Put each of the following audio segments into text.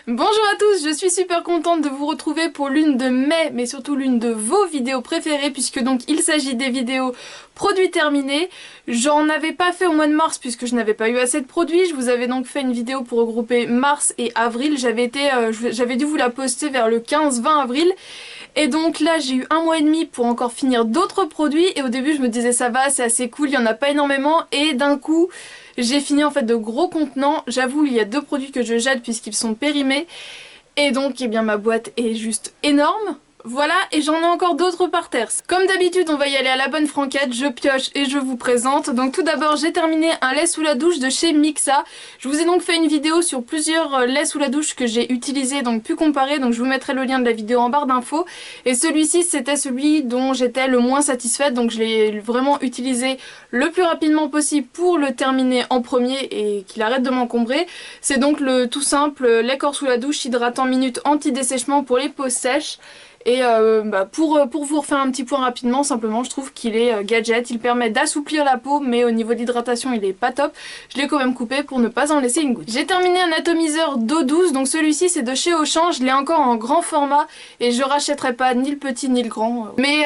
Bonjour à tous, je suis super contente de vous retrouver pour l'une de mes, mais surtout l'une de vos vidéos préférées, puisque donc il s'agit des vidéos produits terminés. J'en avais pas fait au mois de mars puisque je n'avais pas eu assez de produits. Je vous avais donc fait une vidéo pour regrouper mars et avril. J'avais dû vous la poster vers le 15-20 avril. Et donc là j'ai eu un mois et demi pour encore finir d'autres produits. Et au début je me disais ça va, c'est assez cool, il y en a pas énormément. Et d'un coup j'ai fini en fait de gros contenants. J'avoue il y a deux produits que je jette puisqu'ils sont périmés. Et donc eh bien ma boîte est juste énorme. Voilà, et j'en ai encore d'autres par terre. Comme d'habitude, on va y aller à la bonne franquette, je pioche et je vous présente. Donc tout d'abord, j'ai terminé un lait sous la douche de chez Mixa. Je vous ai donc fait une vidéo sur plusieurs laits sous la douche que j'ai utilisés, donc pu comparer. Donc je vous mettrai le lien de la vidéo en barre d'infos. Et celui-ci, c'était celui dont j'étais le moins satisfaite. Donc je l'ai vraiment utilisé le plus rapidement possible pour le terminer en premier et qu'il arrête de m'encombrer. C'est donc le tout simple lait corps sous la douche hydratant minute anti-dessèchement pour les peaux sèches. Et pour vous refaire un petit point rapidement, simplement je trouve qu'il est gadget, il permet d'assouplir la peau, mais au niveau d'hydratation il est pas top. Je l'ai quand même coupé pour ne pas en laisser une goutte. J'ai terminé un atomiseur d'eau douce, donc celui-ci c'est de chez Auchan, je l'ai encore en grand format et je rachèterai pas ni le petit ni le grand. Mais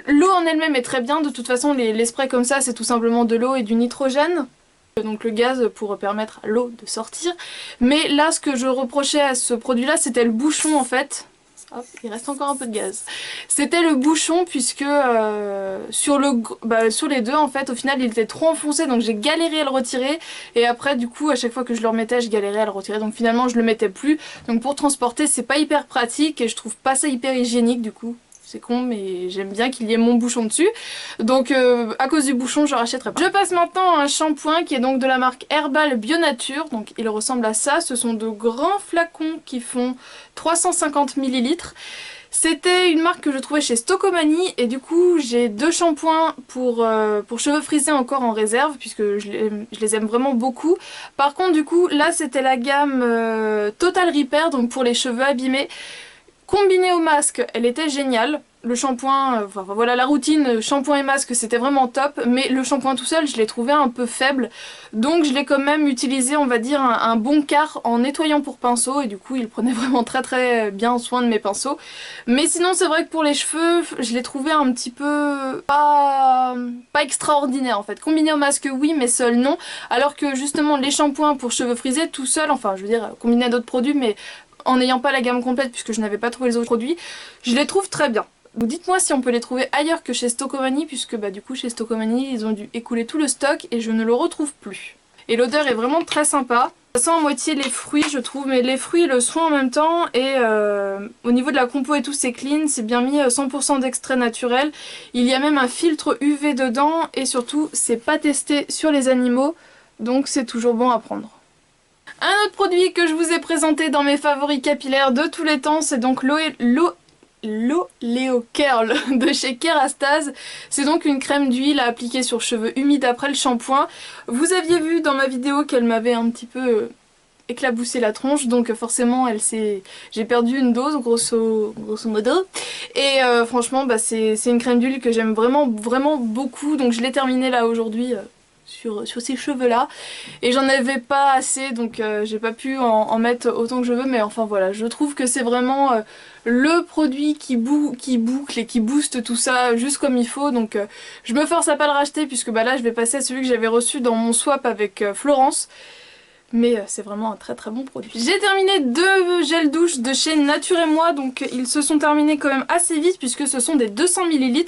l'eau en elle-même est très bien, de toute façon les sprays comme ça c'est tout simplement de l'eau et du nitrogène. Donc le gaz pour permettre à l'eau de sortir. Mais là ce que je reprochais à ce produit là c'était le bouchon en fait. Hop, il reste encore un peu de gaz. C'était le bouchon puisque sur les deux en fait au final il était trop enfoncé donc j'ai galéré à le retirer et après du coup à chaque fois que je le remettais je galérais à le retirer donc finalement je le mettais plus. Donc pour transporter c'est pas hyper pratique et je trouve pas ça hyper hygiénique du coup. C'est con mais j'aime bien qu'il y ait mon bouchon dessus. Donc à cause du bouchon je rachèterai pas. Je passe maintenant à un shampoing qui est donc de la marque Herbal Bio Nature. Donc il ressemble à ça. Ce sont de grands flacons qui font 350 ml. C'était une marque que je trouvais chez Stocomanie et du coup j'ai deux shampoings pour cheveux frisés encore en réserve puisque je les aime vraiment beaucoup. Par contre du coup là c'était la gamme Total Repair donc pour les cheveux abîmés. Combinée au masque, elle était géniale. Le shampoing, voilà la routine shampoing et masque c'était vraiment top, mais le shampoing tout seul je l'ai trouvé un peu faible, donc je l'ai quand même utilisé on va dire un bon quart en nettoyant pour pinceau et du coup il prenait vraiment très bien soin de mes pinceaux. Mais sinon c'est vrai que pour les cheveux je l'ai trouvé un petit peu pas extraordinaire en fait. Combiné au masque oui mais seul non, alors que justement les shampoings pour cheveux frisés tout seul, enfin je veux dire combiné à d'autres produits mais en n'ayant pas la gamme complète puisque je n'avais pas trouvé les autres produits, je les trouve très bien. Donc dites-moi si on peut les trouver ailleurs que chez Stocomanie puisque du coup chez Stocomanie ils ont dû écouler tout le stock et je ne le retrouve plus. Et l'odeur est vraiment très sympa. Ça sent à moitié les fruits je trouve, mais les fruits et le soin en même temps et au niveau de la compo et tout c'est clean, c'est bien mis 100% d'extrait naturel. Il y a même un filtre UV dedans et surtout c'est pas testé sur les animaux donc c'est toujours bon à prendre. Un autre produit que je vous ai présenté dans mes favoris capillaires de tous les temps, c'est donc l'Oleo Curl de chez Kerastase. C'est donc une crème d'huile à appliquer sur cheveux humides après le shampoing. Vous aviez vu dans ma vidéo qu'elle m'avait un petit peu éclaboussé la tronche, donc forcément j'ai perdu une dose grosso modo. Et franchement c'est une crème d'huile que j'aime vraiment beaucoup, donc je l'ai terminée là aujourd'hui. Sur ces cheveux là et j'en avais pas assez donc j'ai pas pu en mettre autant que je veux, mais enfin voilà, je trouve que c'est vraiment le produit qui boucle et qui booste tout ça juste comme il faut, donc je me force à pas le racheter puisque là je vais passer à celui que j'avais reçu dans mon swap avec Florence. Mais c'est vraiment un très bon produit. J'ai terminé deux gels douche de chez Nature et Moi, donc ils se sont terminés quand même assez vite puisque ce sont des 200 ml.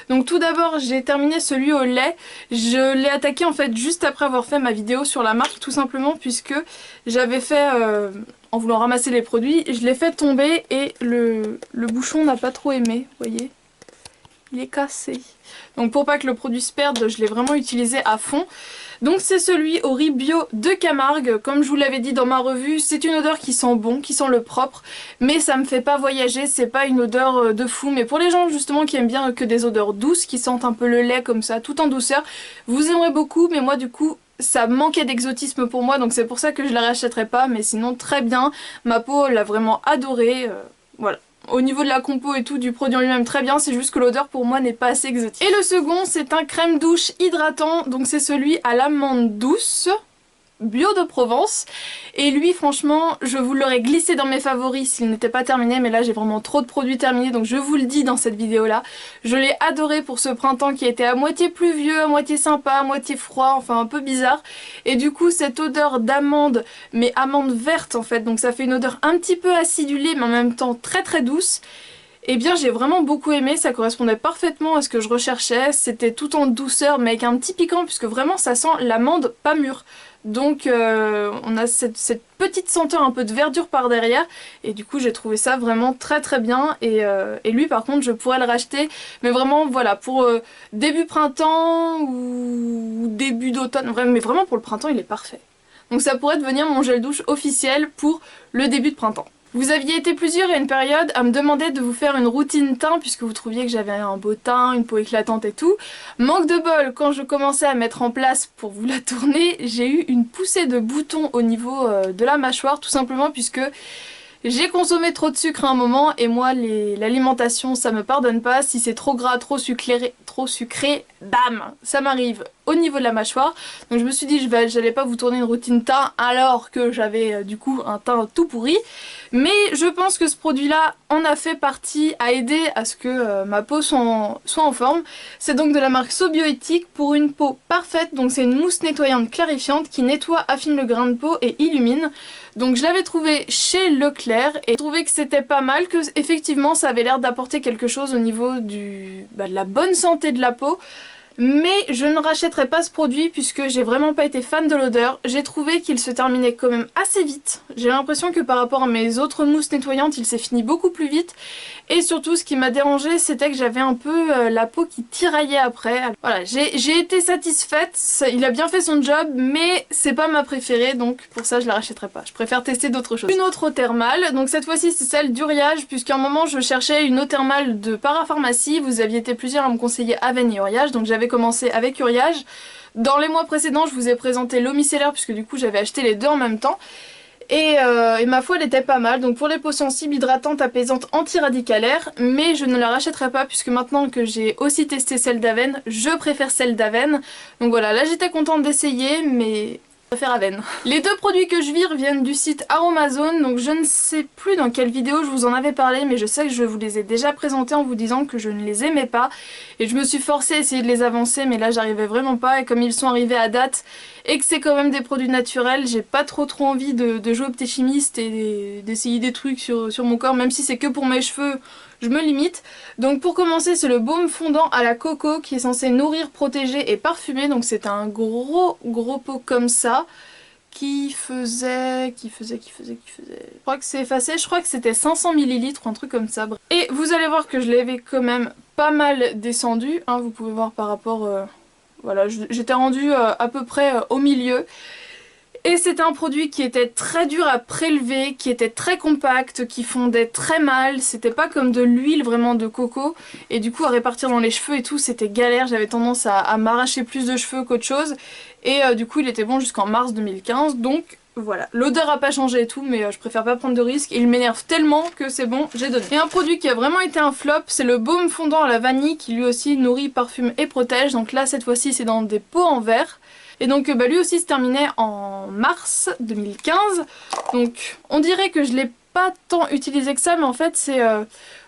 Donc tout d'abord j'ai terminé celui au lait. Je l'ai attaqué en fait juste après avoir fait ma vidéo sur la marque tout simplement puisque j'avais fait, en voulant ramasser les produits, je l'ai fait tomber et le bouchon n'a pas trop aimé, vous voyez. Il est cassé. Donc pour pas que le produit se perde, je l'ai vraiment utilisé à fond. Donc c'est celui au riz bio de Camargue. Comme je vous l'avais dit dans ma revue, c'est une odeur qui sent bon, qui sent le propre, mais ça me fait pas voyager, c'est pas une odeur de fou. Mais pour les gens justement qui aiment bien que des odeurs douces, qui sentent un peu le lait comme ça, tout en douceur, vous aimerez beaucoup, mais moi du coup ça manquait d'exotisme pour moi, donc c'est pour ça que je la rachèterai pas, mais sinon très bien. Ma peau l'a vraiment adoré, voilà. Au niveau de la compo et tout du produit en lui-même très bien, c'est juste que l'odeur pour moi n'est pas assez exotique. Et le second c'est un crème douche hydratant, donc c'est celui à l'amande douce. bio de Provence. Et lui franchement je vous l'aurais glissé dans mes favoris s'il n'était pas terminé, mais là j'ai vraiment trop de produits terminés donc je vous le dis dans cette vidéo là. Je l'ai adoré pour ce printemps qui était à moitié pluvieux, à moitié sympa, à moitié froid, enfin un peu bizarre. Et du coup cette odeur d'amande, mais amande verte en fait, donc ça fait une odeur un petit peu acidulée mais en même temps très très douce. Eh bien j'ai vraiment beaucoup aimé, ça correspondait parfaitement à ce que je recherchais, c'était tout en douceur mais avec un petit piquant puisque vraiment ça sent l'amande pas mûre. Donc on a cette petite senteur un peu de verdure par derrière et du coup j'ai trouvé ça vraiment très très bien et lui par contre je pourrais le racheter mais vraiment voilà pour début printemps ou début d'automne, mais vraiment pour le printemps il est parfait. Donc ça pourrait devenir mon gel douche officiel pour le début de printemps. Vous aviez été plusieurs à une période à me demander de vous faire une routine teint puisque vous trouviez que j'avais un beau teint, une peau éclatante et tout. Manque de bol, quand je commençais à mettre en place pour vous la tourner, j'ai eu une poussée de boutons au niveau de la mâchoire tout simplement puisque j'ai consommé trop de sucre à un moment et moi l'alimentation ça me pardonne pas, si c'est trop gras, trop sucré, bam, ça m'arrive au niveau de la mâchoire. Donc je me suis dit j'allais pas vous tourner une routine teint alors que j'avais du coup un teint tout pourri. Mais je pense que ce produit là en a fait partie, a aidé à ce que ma peau soit en forme. C'est donc de la marque So Bioéthique pour une peau parfaite, donc c'est une mousse nettoyante clarifiante qui nettoie, affine le grain de peau et illumine. Donc je l'avais trouvé chez Leclerc et je trouvais que c'était pas mal, que effectivement ça avait l'air d'apporter quelque chose au niveau de la bonne santé de la peau. Mais je ne rachèterai pas ce produit puisque j'ai vraiment pas été fan de l'odeur. J'ai trouvé qu'il se terminait quand même assez vite. J'ai l'impression que par rapport à mes autres mousses nettoyantes, il s'est fini beaucoup plus vite. Et surtout ce qui m'a dérangé c'était que j'avais un peu la peau qui tiraillait après. Voilà, j'ai été satisfaite, il a bien fait son job mais c'est pas ma préférée donc pour ça je la rachèterai pas. Je préfère tester d'autres choses. Une autre eau thermale, donc cette fois-ci c'est celle d'Uriage puisqu'à un moment je cherchais une eau thermale de parapharmacie. Vous aviez été plusieurs à me conseiller Aven et Uriage donc j'avais commencé avec Uriage. Dans les mois précédents je vous ai présenté l'eau micellaire puisque du coup j'avais acheté les deux en même temps. Et ma foi elle était pas mal, donc pour les peaux sensibles, hydratante, apaisante, anti-radicalaire, mais je ne la rachèterai pas puisque maintenant que j'ai aussi testé celle d'Aven, je préfère celle d'Aven. Donc voilà, là j'étais contente d'essayer mais je préfère Aven. Les deux produits que je vire viennent du site Aromazone, donc je ne sais plus dans quelle vidéo je vous en avais parlé mais je sais que je vous les ai déjà présentés en vous disant que je ne les aimais pas et je me suis forcée à essayer de les avancer mais là j'arrivais vraiment pas et comme ils sont arrivés à date et que c'est quand même des produits naturels, j'ai pas trop envie de jouer au petit chimiste et d'essayer des trucs sur mon corps, même si c'est que pour mes cheveux, je me limite. Donc pour commencer c'est le baume fondant à la coco qui est censé nourrir, protéger et parfumer, donc c'est un gros pot comme ça qui faisait... Je crois que c'est effacé, je crois que c'était 500 ml ou un truc comme ça. Et vous allez voir que je l'avais quand même pas mal descendu, hein, vous pouvez voir par rapport... Voilà, j'étais rendue à peu près au milieu. Et c'était un produit qui était très dur à prélever, qui était très compact, qui fondait très mal. C'était pas comme de l'huile vraiment de coco. Et du coup à répartir dans les cheveux et tout, c'était galère. J'avais tendance à m'arracher plus de cheveux qu'autre chose. Et du coup il était bon jusqu'en mars 2015. Donc voilà, l'odeur a pas changé et tout, mais je préfère pas prendre de risques. Il m'énerve tellement que c'est bon, j'ai donné. Et un produit qui a vraiment été un flop, c'est le baume fondant à la vanille qui lui aussi nourrit, parfume et protège. Donc là cette fois-ci c'est dans des pots en verre. Et donc lui aussi se terminait en mars 2015. Donc on dirait que je l'ai pas tant utilisé que ça, mais en fait c'est...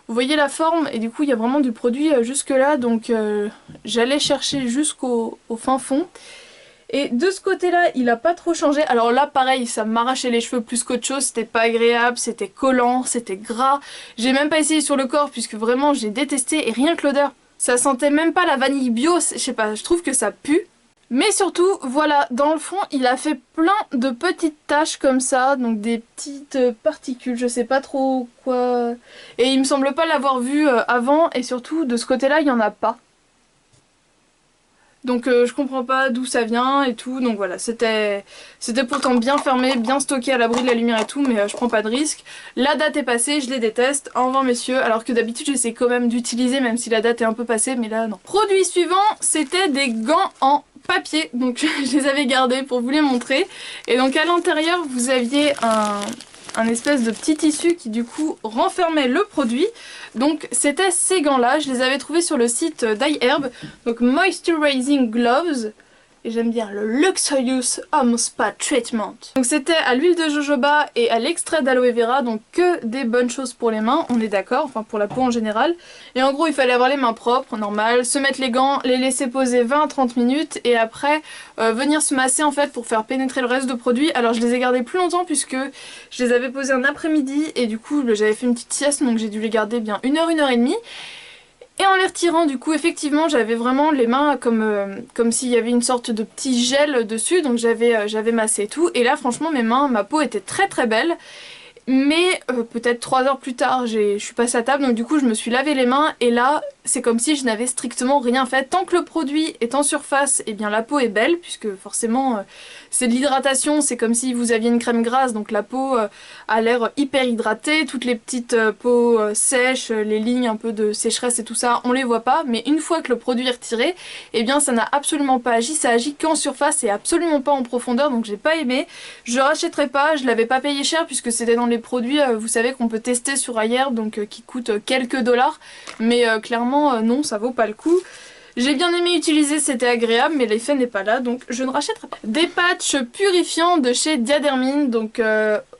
vous voyez la forme et du coup il y a vraiment du produit jusque là. Donc j'allais chercher jusqu'au fin fond. Et de ce côté là il a pas trop changé. Alors là pareil ça m'arrachait les cheveux plus qu'autre chose, c'était pas agréable, c'était collant, c'était gras. J'ai même pas essayé sur le corps puisque vraiment j'ai détesté et rien que l'odeur. Ça sentait même pas la vanille bio, je sais pas, je trouve que ça pue. Mais surtout voilà, dans le fond il a fait plein de petites taches comme ça, donc des petites particules, je sais pas trop quoi. Et il me semble pas l'avoir vu avant et surtout de ce côté là il y en a pas. Donc je comprends pas d'où ça vient et tout, donc voilà, c'était pourtant bien fermé, bien stocké à l'abri de la lumière et tout, mais je prends pas de risque. La date est passée, je les déteste, au revoir messieurs, alors que d'habitude j'essaie quand même d'utiliser même si la date est un peu passée, mais là non. Produit suivant, c'était des gants en papier, donc je les avais gardés pour vous les montrer. Et donc à l'intérieur vous aviez un espèce de petit tissu qui du coup renfermait le produit. Donc c'était ces gants là, je les avais trouvés sur le site d'iHerb, donc Moisturizing Gloves. et j'aime bien le Luxurious Home Spa Treatment. Donc c'était à l'huile de jojoba et à l'extrait d'aloe vera, donc que des bonnes choses pour les mains, on est d'accord, enfin pour la peau en général. Et en gros il fallait avoir les mains propres, normal, se mettre les gants, les laisser poser 20 à 30 minutes et après venir se masser en fait pour faire pénétrer le reste de produits. Alors je les ai gardés plus longtemps puisque je les avais posés un après-midi et du coup j'avais fait une petite sieste, donc j'ai dû les garder bien 1 heure et demie. Et en les retirant du coup effectivement j'avais vraiment les mains comme s'il y avait une sorte de petit gel dessus, donc j'avais massé et tout, et là franchement ma peau était très très belle. Mais peut-être 3 heures plus tard, je suis passée à table, donc du coup je me suis lavé les mains et là c'est comme si je n'avais strictement rien fait. Tant que le produit est en surface, et bien la peau est belle, puisque forcément c'est de l'hydratation, c'est comme si vous aviez une crème grasse, donc la peau a l'air hyper hydratée, toutes les petites peaux sèches, les lignes un peu de sécheresse et tout ça, on les voit pas, mais une fois que le produit est retiré, et bien ça n'a absolument pas agi, ça agit qu'en surface et absolument pas en profondeur, donc j'ai pas aimé. Je rachèterai pas, je l'avais pas payé cher puisque c'était dans les produits, vous savez, qu'on peut tester sur iHerb, donc qui coûtent quelques dollars, mais clairement non, ça vaut pas le coup. J'ai bien aimé utiliser, c'était agréable, mais l'effet n'est pas là, donc je ne rachèterai pas. Des patchs purifiants de chez Diadermine, donc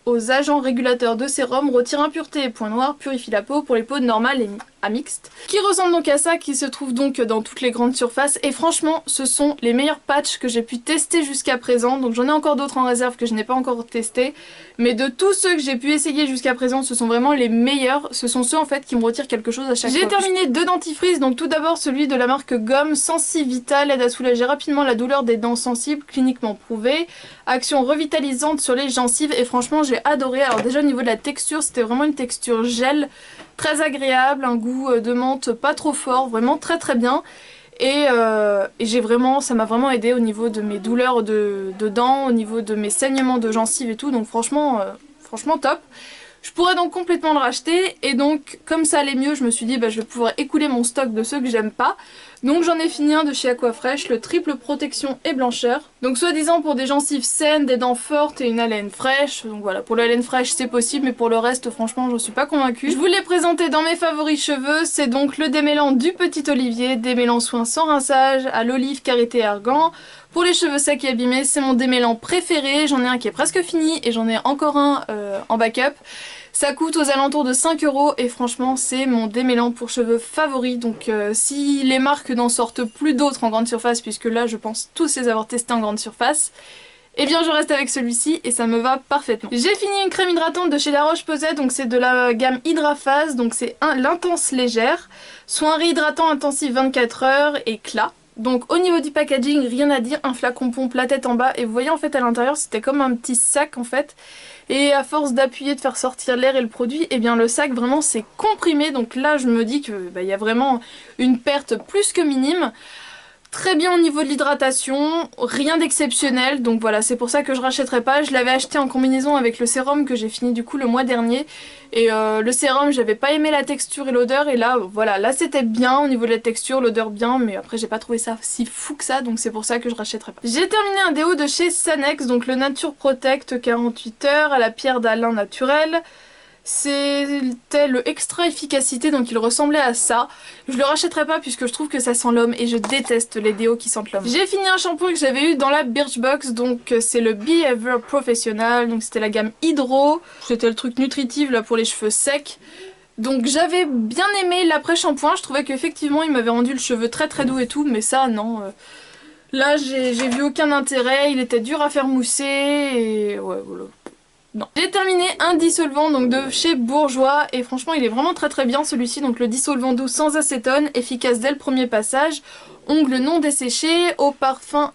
aux agents régulateurs de sérum, retire impureté et points noirs, purifie la peau pour les peaux normales et à mixte. Qui ressemble donc à ça, qui se trouve donc dans toutes les grandes surfaces, et franchement ce sont les meilleurs patchs que j'ai pu tester jusqu'à présent, donc j'en ai encore d'autres en réserve que je n'ai pas encore testé, mais de tous ceux que j'ai pu essayer jusqu'à présent, ce sont vraiment les meilleurs, ce sont ceux en fait qui me retirent quelque chose à chaque fois. J'ai terminé 2 dentifrices, donc tout d'abord celui de la marque Gomme, Sensi Vital, aide à soulager rapidement la douleur des dents sensibles, cliniquement prouvé, action revitalisante sur les gencives, et franchement j'ai adoré. Alors déjà au niveau de la texture, c'était vraiment une texture gel, très agréable, un goût de menthe pas trop fort, vraiment très très bien. Et ça m'a vraiment aidé au niveau de mes douleurs de dents, au niveau de mes saignements de gencives et tout, donc franchement top. Je pourrais donc complètement le racheter, et donc comme ça allait mieux, je me suis dit je vais pouvoir écouler mon stock de ceux que j'aime pas. Donc j'en ai fini un de chez Aquafresh, le triple protection et blancheur. Donc soi-disant pour des gencives saines, des dents fortes et une haleine fraîche. Donc voilà, pour la laine fraîche c'est possible, mais pour le reste franchement j'en suis pas convaincue. Je vous l'ai présenté dans mes favoris cheveux, c'est donc le démêlant du Petit Olivier, démêlant soin sans rinçage, à l'olive, karité et argan. Pour les cheveux secs et abîmés, c'est mon démêlant préféré, j'en ai un qui est presque fini et j'en ai encore un en backup. Ça coûte aux alentours de 5 € et franchement c'est mon démêlant pour cheveux favori, donc si les marques n'en sortent plus d'autres en grande surface, puisque là je pense tous les avoir testés en grande surface, eh bien je reste avec celui-ci et ça me va parfaitement. J'ai fini une crème hydratante de chez La Roche-Posay, donc c'est de la gamme Hydraphase, donc c'est l'intense légère, soin réhydratant intensif 24 heures, éclat. Donc au niveau du packaging, rien à dire, un flacon pompe la tête en bas, et vous voyez en fait à l'intérieur c'était comme un petit sac en fait, et à force d'appuyer, de faire sortir l'air et le produit, et bien le sac vraiment s'est comprimé, donc là je me dis que y a vraiment une perte plus que minime. Très bien au niveau de l'hydratation, rien d'exceptionnel, donc voilà, c'est pour ça que je rachèterai pas. Je l'avais acheté en combinaison avec le sérum que j'ai fini du coup le mois dernier, et le sérum j'avais pas aimé la texture et l'odeur, et là voilà, là c'était bien au niveau de la texture, l'odeur bien, mais après j'ai pas trouvé ça si fou que ça, donc c'est pour ça que je rachèterai pas. J'ai terminé un déo de chez Sanex, donc le Nature Protect 48 heures à la pierre d'Alain naturelle. C'était le extra efficacité, donc il ressemblait à ça. Je le rachèterai pas puisque je trouve que ça sent l'homme et je déteste les déos qui sentent l'homme. J'ai fini un shampoing que j'avais eu dans la Birchbox, donc c'est le Behavior Professional, donc c'était la gamme Hydro. C'était le truc nutritif là pour les cheveux secs. Donc j'avais bien aimé l'après-shampoing, je trouvais qu'effectivement il m'avait rendu le cheveu très très doux et tout, mais ça non. Là j'ai vu aucun intérêt, il était dur à faire mousser et ouais voilà. Non. J'ai terminé un dissolvant donc de chez Bourjois et franchement il est vraiment très très bien celui-ci, donc le dissolvant doux sans acétone, efficace dès le premier passage, ongles non desséchés, au parfum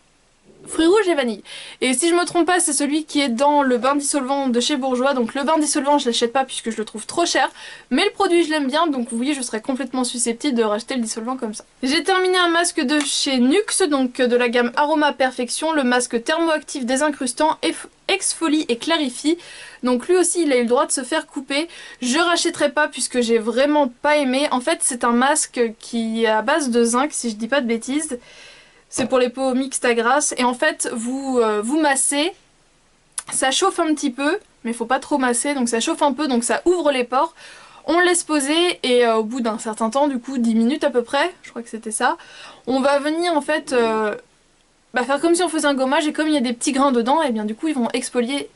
fruits rouges et vanille. Et si je me trompe pas, c'est celui qui est dans le bain dissolvant de chez Bourjois, donc le bain dissolvant je l'achète pas puisque je le trouve trop cher, mais le produit je l'aime bien, donc vous voyez je serais complètement susceptible de racheter le dissolvant comme ça. J'ai terminé un masque de chez Nuxe, donc de la gamme Aroma Perfection, le masque thermoactif désincrustant, exfolie et clarifie, donc lui aussi il a eu le droit de se faire couper. Je rachèterai pas puisque j'ai vraiment pas aimé. En fait c'est un masque qui est à base de zinc si je dis pas de bêtises. C'est pour les peaux mixtes à grasse, et en fait vous massez, ça chauffe un petit peu, mais faut pas trop masser, donc ça chauffe un peu, donc ça ouvre les pores. On le laisse poser et au bout d'un certain temps, du coup 10 minutes à peu près, je crois que c'était ça, on va venir en fait faire comme si on faisait un gommage, et comme il y a des petits grains dedans, et bien du coup ils vont exfolier,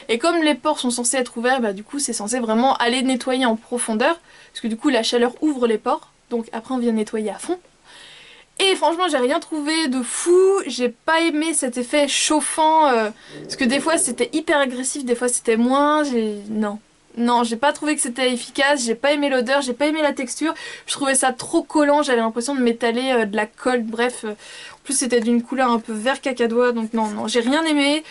et comme les pores sont censés être ouverts, bah du coup c'est censé vraiment aller nettoyer en profondeur, parce que du coup la chaleur ouvre les pores, donc après on vient nettoyer à fond. Et franchement j'ai rien trouvé de fou, j'ai pas aimé cet effet chauffant, parce que des fois c'était hyper agressif, des fois c'était moins, non. Non, j'ai pas trouvé que c'était efficace, j'ai pas aimé l'odeur, j'ai pas aimé la texture, je trouvais ça trop collant, j'avais l'impression de m'étaler de la colle, bref. En plus c'était d'une couleur un peu vert cacadois, donc non, j'ai rien aimé.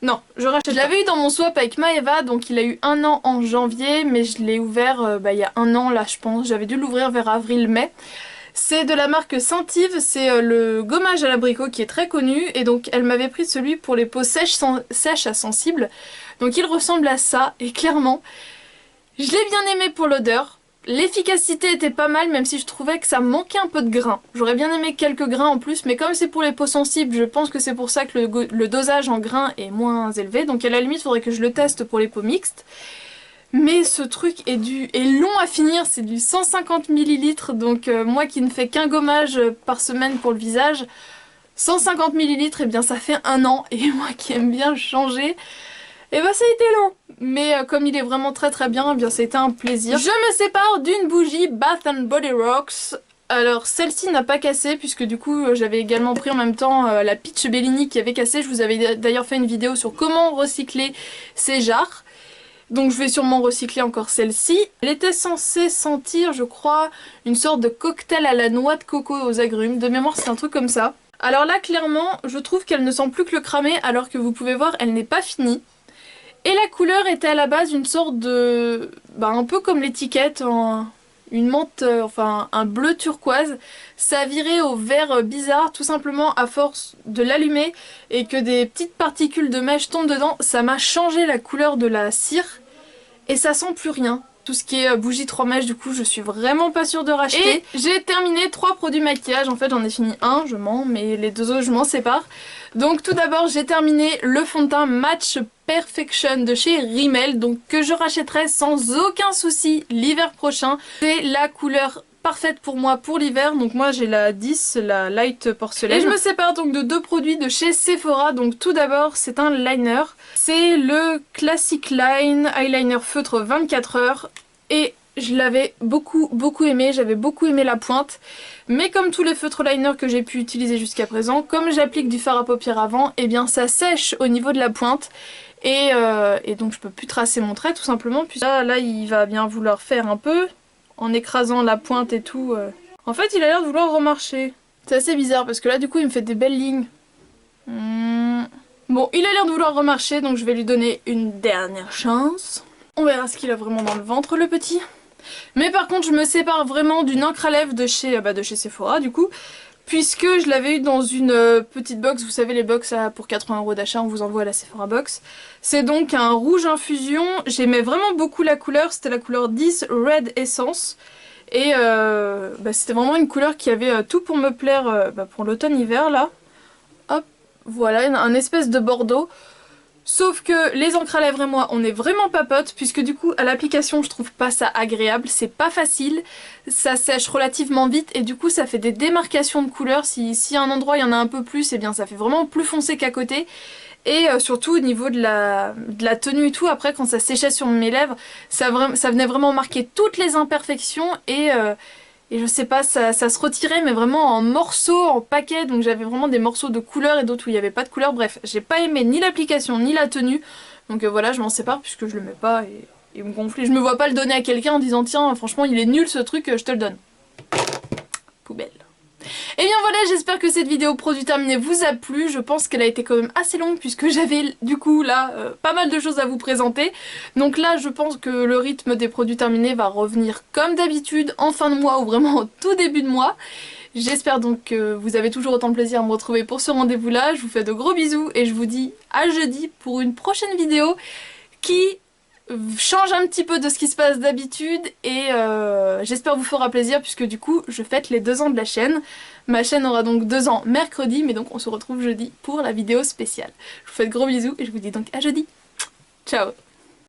Non, je rachète. Je l'avais eu dans mon swap avec Maeva, donc il a eu 1 an en janvier, mais je l'ai ouvert il y a 1 an là je pense, j'avais dû l'ouvrir vers avril-mai. C'est de la marque Scentive, c'est le gommage à l'abricot qui est très connu, et donc elle m'avait pris celui pour les peaux sèches à sensibles. Donc il ressemble à ça, et clairement, je l'ai bien aimé pour l'odeur. L'efficacité était pas mal, même si je trouvais que ça manquait un peu de grains. J'aurais bien aimé quelques grains en plus, mais comme c'est pour les peaux sensibles, je pense que c'est pour ça que le dosage en grains est moins élevé. Donc à la limite, il faudrait que je le teste pour les peaux mixtes. Mais ce truc est long à finir, c'est du 150 ml, donc moi qui ne fais qu'un gommage par semaine pour le visage, 150 ml, et bien ça fait 1 an, et moi qui aime bien changer, et ben ça a été long. Mais comme il est vraiment très très bien, eh bien ça a été un plaisir. Je me sépare d'une bougie Bath & Body Works. Alors celle-ci n'a pas cassé, puisque du coup j'avais également pris en même temps la Peach Bellini qui avait cassé. Je vous avais d'ailleurs fait une vidéo sur comment recycler ces jarres. Donc je vais sûrement recycler encore celle-ci. Elle était censée sentir, je crois, une sorte de cocktail à la noix de coco aux agrumes. De mémoire c'est un truc comme ça. Alors là clairement je trouve qu'elle ne sent plus que le cramé, alors que vous pouvez voir elle n'est pas finie. Et la couleur était à la base une sorte de... un peu comme l'étiquette, une menthe, enfin un bleu turquoise. Ça a viré au vert bizarre, tout simplement à force de l'allumer et que des petites particules de mèche tombent dedans. Ça m'a changé la couleur de la cire et ça sent plus rien. Tout ce qui est bougie 3 mèches, du coup je suis vraiment pas sûre de racheter. Et j'ai terminé 3 produits maquillage, en fait j'en ai fini un, je mens, mais les 2 autres je m'en sépare. Donc tout d'abord j'ai terminé le fond de teint Match Perfection de chez Rimmel, donc que je rachèterai sans aucun souci l'hiver prochain. C'est la couleur parfaite pour moi pour l'hiver, donc moi j'ai la 10, la Light Porcelaine. Et je me sépare donc de 2 produits de chez Sephora. Donc tout d'abord c'est un liner, c'est le Classic Line Eyeliner Feutre 24 heures, et je l'avais beaucoup aimé, j'avais beaucoup aimé la pointe. Mais comme tous les feutres liner que j'ai pu utiliser jusqu'à présent, comme j'applique du fard à paupières avant, et bien ça sèche au niveau de la pointe. Et donc je peux plus tracer mon trait tout simplement. Puis là il va bien vouloir faire un peu, en écrasant la pointe et tout. En fait il a l'air de vouloir remarcher. C'est assez bizarre parce que là du coup il me fait des belles lignes. Bon, il a l'air de vouloir remarcher, donc je vais lui donner une dernière chance. On verra ce qu'il a vraiment dans le ventre le petit. Mais par contre je me sépare vraiment d'une encre à lèvres de chez Sephora du coup, puisque je l'avais eu dans une petite box, vous savez les box pour 80 € d'achat, on vous envoie à la Sephora box. C'est donc un rouge infusion, j'aimais vraiment beaucoup la couleur, c'était la couleur 10 Red Essence. Et c'était vraiment une couleur qui avait tout pour me plaire pour l'automne-hiver là. Hop, voilà, un espèce de bordeaux. Sauf que les encres à lèvres et moi on est vraiment pas potes, puisque du coup à l'application je trouve pas ça agréable, c'est pas facile, ça sèche relativement vite et du coup ça fait des démarcations de couleurs. Si à un endroit il y en a un peu plus, et bien ça fait vraiment plus foncé qu'à côté. Et surtout au niveau de la tenue et tout, après quand ça séchait sur mes lèvres, ça venait vraiment marquer toutes les imperfections et je sais pas, ça se retirait mais vraiment en morceaux, en paquets, donc j'avais vraiment des morceaux de couleur et d'autres où il n'y avait pas de couleur. Bref, j'ai pas aimé ni l'application ni la tenue, donc voilà, je m'en sépare puisque je le mets pas et il me gonfle. Je me vois pas le donner à quelqu'un en disant tiens franchement il est nul ce truc, je te le donne. Poubelle. Et bien voilà, j'espère que cette vidéo produit terminé vous a plu. Je pense qu'elle a été quand même assez longue puisque j'avais du coup là pas mal de choses à vous présenter. Donc là je pense que le rythme des produits terminés va revenir comme d'habitude en fin de mois ou vraiment au tout début de mois. J'espère donc que vous avez toujours autant de plaisir à me retrouver pour ce rendez-vous là. Je vous fais de gros bisous et je vous dis à jeudi pour une prochaine vidéo qui change un petit peu de ce qui se passe d'habitude et j'espère vous fera plaisir puisque du coup je fête les 2 ans de la chaîne. Ma chaîne aura donc 2 ans mercredi, mais donc on se retrouve jeudi pour la vidéo spéciale. Je vous fais de gros bisous et je vous dis donc à jeudi. Ciao.